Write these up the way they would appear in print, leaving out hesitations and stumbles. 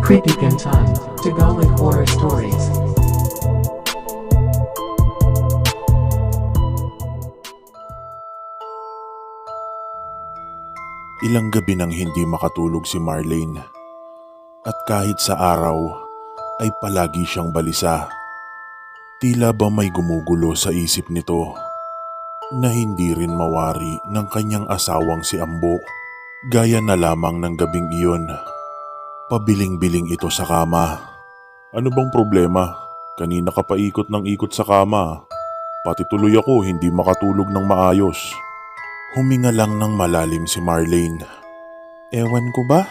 Creepy Pintan, Tagalog Horror Stories. Ilang gabi nang hindi makatulog si Marlene. At kahit sa araw, ay palagi siyang balisa. Tila ba may gumugulo sa isip nito na hindi rin mawari ng kanyang asawang si Ambo. Gaya na lamang ng gabing iyon. Pabiling-biling ito sa kama. Ano bang problema? Kanina ka pa ikot ng ikot sa kama. Pati tuloy ako hindi makatulog ng maayos. Huminga lang ng malalim si Marlene. Ewan ko ba?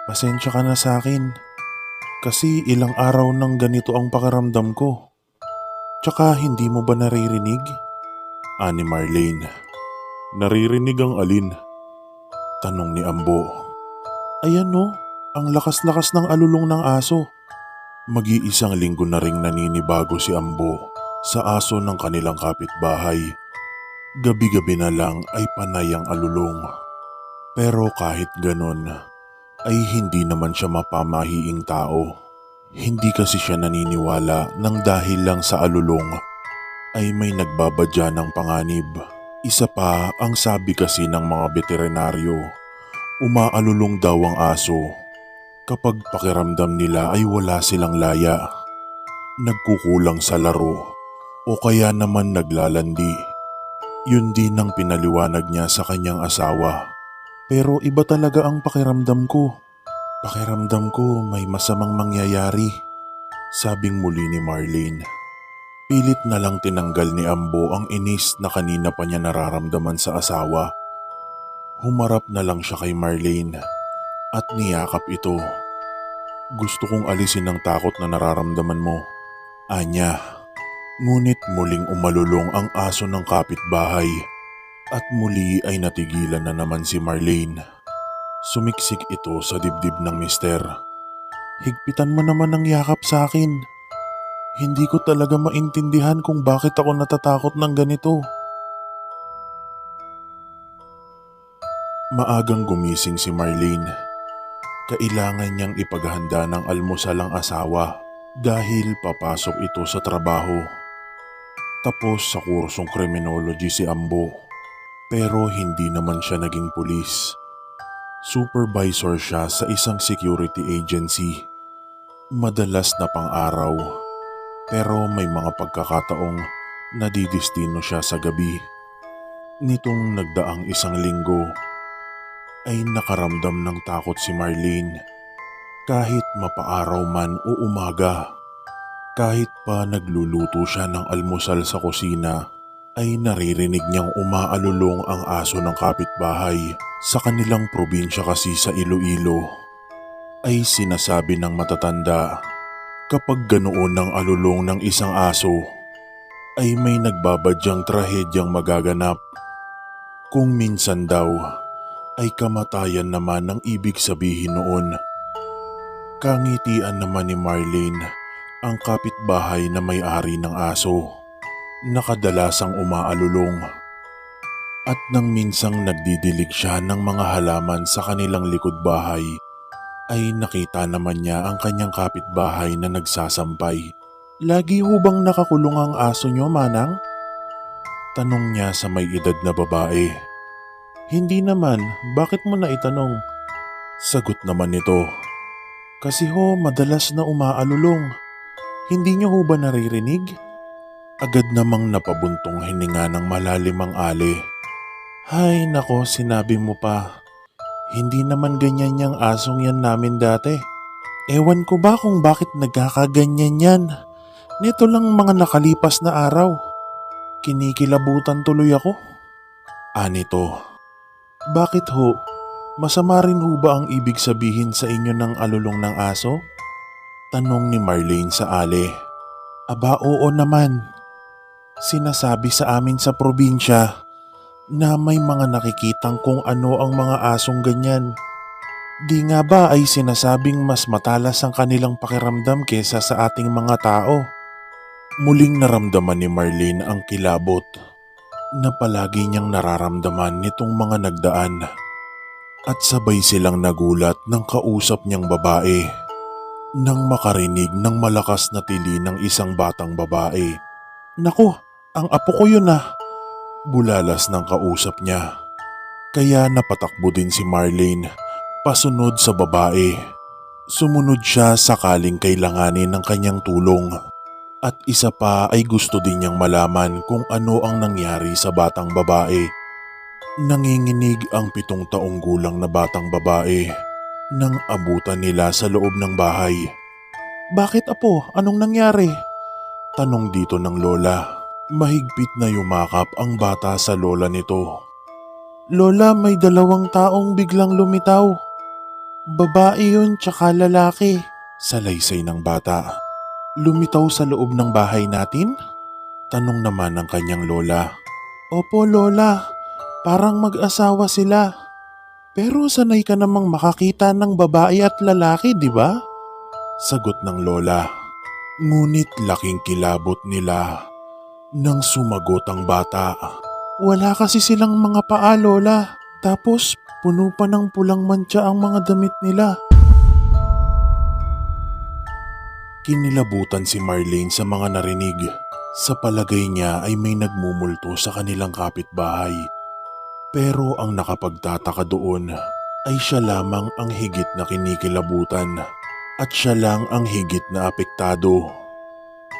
Pasensya ka na sa akin. Kasi ilang araw nang ganito ang pakiramdam ko. Tsaka hindi mo ba naririnig? Ani Marlene. Naririnig ang alin? Tanong ni Ambo. Ayan no, ang lakas-lakas ng alulong ng aso. Mag-iisang linggo na ring naninibago si Ambo sa aso ng kanilang kapitbahay. Gabi-gabi na lang ay panay ang alulong. Pero kahit ganon, ay hindi naman siya mapamahiing tao. Hindi kasi siya naniniwala nang dahil lang sa alulong ay may nagbabadya ng panganib. Isa pa ang sabi kasi ng mga veterinaryo, umaalulong daw ang aso. Kapag pakiramdam nila ay wala silang laya, nagkukulang sa laro o kaya naman naglalandi. Yun din ang pinaliwanag niya sa kanyang asawa. Pero iba talaga ang pakiramdam ko. Pakiramdam ko may masamang mangyayari, sabing muli ni Marlene. Pilit na lang tinanggal ni Ambo ang inis na kanina pa niya nararamdaman sa asawa. Humarap na lang siya kay Marlene at niyakap ito. Gusto kong alisin ang takot na nararamdaman mo, anya. Ngunit muling umalulong ang aso ng kapitbahay at muli ay natigilan na naman si Marlene. Sumiksik ito sa dibdib ng mister. Higpitan mo naman ang yakap sa akin. Hindi ko talaga maintindihan kung bakit ako natatakot ng ganito. Maagang gumising si Marlene. Kailangan niyang ipaghanda ng almusal ang asawa dahil papasok ito sa trabaho. Tapos sa kursong criminology si Ambo, pero hindi naman siya naging pulis. Supervisor siya sa isang security agency. Madalas na pang-araw, pero may mga pagkakataong nadidistino siya sa gabi. Nitong nagdaang isang linggo, ay nakaramdam ng takot si Marlene. Kahit mapaaraw man o umaga, kahit pa nagluluto siya ng almusal sa kusina, ay naririnig niyang umaalulong ang aso ng kapitbahay. Sa kanilang probinsya kasi sa Iloilo, ay sinasabi ng matatanda, kapag ganoon ang alulong ng isang aso, ay may nagbabadyang trahedyang magaganap. Kung minsan daw, ay kamatayan naman ang ibig sabihin noon. Kangitian naman ni Marlene ang kapitbahay na may-ari ng aso, na kadalasang umaalulong. At nang minsang nagdidilig siya ng mga halaman sa kanilang likod bahay, ay nakita naman niya ang kanyang kapitbahay na nagsasampay. Lagi ho bang nakakulong ang aso niyo, Manang? Tanong niya sa may edad na babae. Hindi naman, bakit mo na itanong? Sagot naman nito. Kasi ho madalas na umaalulong. Hindi niyo ho ba naririnig? Agad namang napabuntong hininga ng malalim ang Ali. Hay nako, sinabi mo pa. Hindi naman ganyan yung asong yan namin dati. Ewan ko ba kung bakit nagkakaganyan yan. Nito lang mga nakalipas na araw. Kinikilabutan tuloy ako. Anito. Bakit ho? Masama rin ho ba ang ibig sabihin sa inyo ng alulong ng aso? Tanong ni Marlene sa Ali. Aba oo naman. Sinasabi sa amin sa probinsya na may mga nakikitang kung ano ang mga asong ganyan. Di nga ba ay sinasabing mas matalas ang kanilang pakiramdam kesa sa ating mga tao? Muling naramdaman ni Marlene ang kilabot na palagi niyang nararamdaman nitong mga nagdaan. At sabay silang nagulat ng kausap niyang babae. nang makarinig ng malakas na tili ng isang batang babae. Naku, ang apo ko yun ah, bulalas ng kausap niya. Kaya napatakbo din si Marlene pasunod sa babae. Sumunod siya sakaling kailanganin ng kanyang tulong. At isa pa ay gusto din niyang malaman kung ano ang nangyari sa batang babae. Nanginginig ang 7 taong gulang na batang babae nang abutan nila sa loob ng bahay. Bakit apo? Anong nangyari? Tanong dito ng lola. Mahigpit na yumakap ang bata sa lola nito. Lola, may 2 taong biglang lumitaw. Babae yun tsaka lalaki. Salaysay ng bata. Lumitaw sa loob ng bahay natin? Tanong naman ng kanyang lola. Opo lola, parang mag-asawa sila. Pero sanay ka namang makakita ng babae at lalaki, di ba? Sagot ng lola. Ngunit laking kilabot nila nang sumagot ang bata. Wala kasi silang mga paa, lola. Tapos puno pa ng pulang mantsa ang mga damit nila. Kinilabutan si Marlene sa mga narinig. Sa palagay niya ay may nagmumulto sa kanilang kapitbahay. Pero ang nakapagtataka doon ay siya lamang ang higit na kinikilabutan at siya lang ang higit na apektado.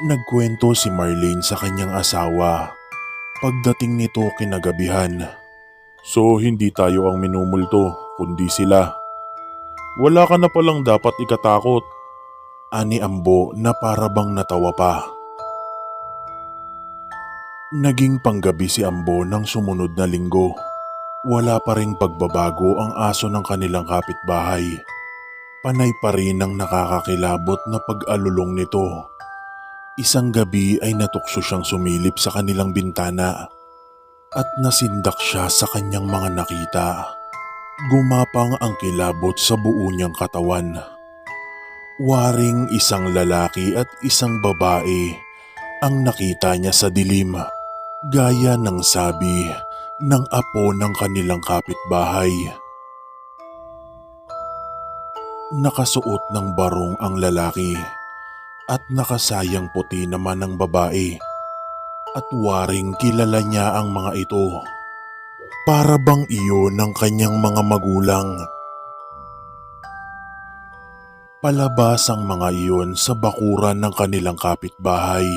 Nagkwento si Marlene sa kanyang asawa pagdating nito kinagabihan. So hindi tayo ang minumulto kundi sila. Wala ka na palang dapat ikatakot. Ani Ambo na para bang natawa pa. Naging panggabi si Ambo ng sumunod na linggo. Wala pa ring pagbabago ang aso ng kanilang kapitbahay. Panay pa rin ang nakakakilabot na pag-alulong nito. Isang gabi ay natukso siyang sumilip sa kanilang bintana at nasindak siya sa kanyang mga nakita. Gumapang ang kilabot sa buo niyang katawan. Waring isang lalaki at isang babae ang nakita niya sa dilim, gaya ng sabi ng apo ng kanilang kapitbahay. Nakasuot ng barong ang lalaki at nakasayang puti naman ang babae at waring kilala niya ang mga ito. Para bang iyon ng kanyang mga magulang. Palabas ang mga iyon sa bakuran ng kanilang kapitbahay.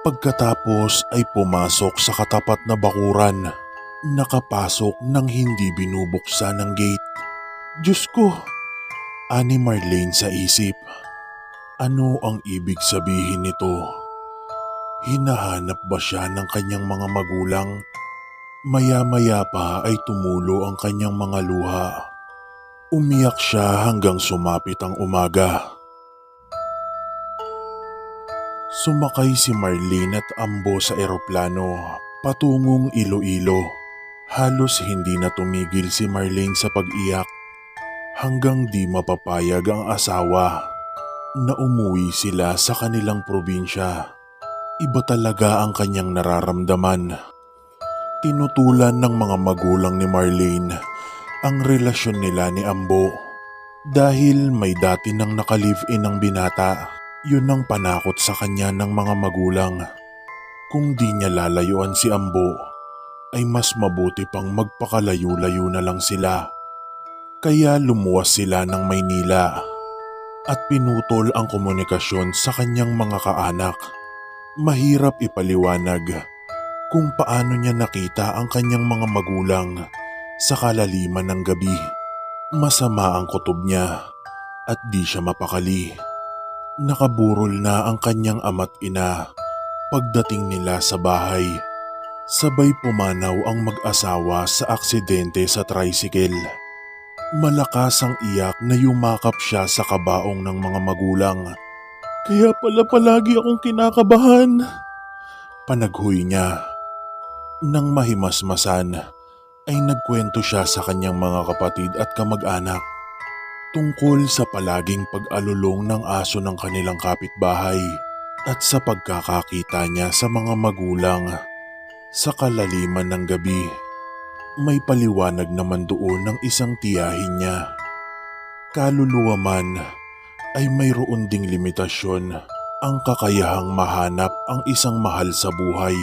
Pagkatapos ay pumasok sa katapat na bakuran. Nakapasok nang hindi binubuksan ng gate. Diyos ko, ani Marlene sa isip. Ano ang ibig sabihin nito? Hinahanap ba siya ng kanyang mga magulang? Maya-maya pa ay tumulo ang kanyang mga luha. Umiyak siya hanggang sumapit ang umaga. Sumakay si Marlene at Ambo sa eroplano patungong Iloilo. Halos hindi na tumigil si Marlene sa pag-iyak hanggang di mapapayag ang asawa na umuwi sila sa kanilang probinsya. Iba talaga ang kanyang nararamdaman. Tinutulan ng mga magulang ni Marlene ang relasyon nila ni Ambo. Dahil may dati nang naka-live-in ang binata, yun ang panakot sa kanya ng mga magulang. Kung di niya lalayuan si Ambo, ay mas mabuti pang magpakalayo-layo na lang sila. Kaya lumuwas sila ng Maynila at pinutol ang komunikasyon sa kanyang mga kaanak. Mahirap ipaliwanag kung paano niya nakita ang kanyang mga magulang sa kalaliman ng gabi. Masama ang kutob niya at di siya mapakali. Nakaburol na ang kanyang ama't ina pagdating nila sa bahay. Sabay pumanaw ang mag-asawa sa aksidente sa tricycle. Malakas ang iyak na yumakap siya sa kabaong ng mga magulang. Kaya pala palagi akong kinakabahan. Panaghoy niya. Nang mahimasmasan ay nagkwento siya sa kanyang mga kapatid at kamag-anak tungkol sa palaging pag-alulong ng aso ng kanilang kapitbahay at sa pagkakakita niya sa mga magulang sa kalaliman ng gabi. May paliwanag naman doon ng isang tiyahin niya. Kaluluwa man ay mayroon ding limitasyon ang kakayahang mahanap ang isang mahal sa buhay.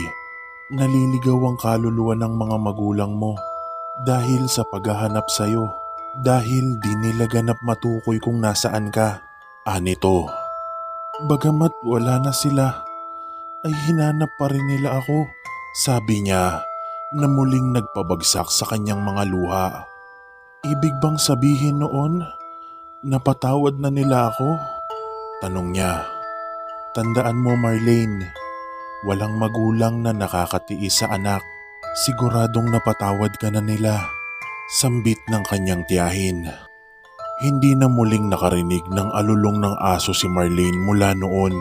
Naliligaw ang kaluluwa ng mga magulang mo dahil sa paghahanap sa'yo, dahil di nila ganap matukoy kung nasaan ka. Anito, bagamat wala na sila, ay hinanap pa rin nila ako. Sabi niya na muling nagpabagsak sa kanyang mga luha. Ibig bang sabihin noon, napatawad na nila ako? Tanong niya. Tandaan mo, Marlene, walang magulang na nakakatiis sa anak. Siguradong napatawad ka na nila. Sambit ng kanyang tiyahin. Hindi na muling nakarinig ng alulong ng aso si Marlene mula noon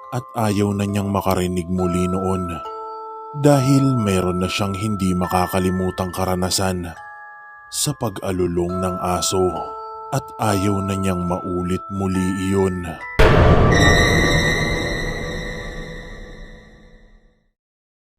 at ayaw na niyang makarinig muli noon dahil meron na siyang hindi makakalimutang karanasan sa pag-alulong ng aso at ayaw na niyang maulit muli iyon.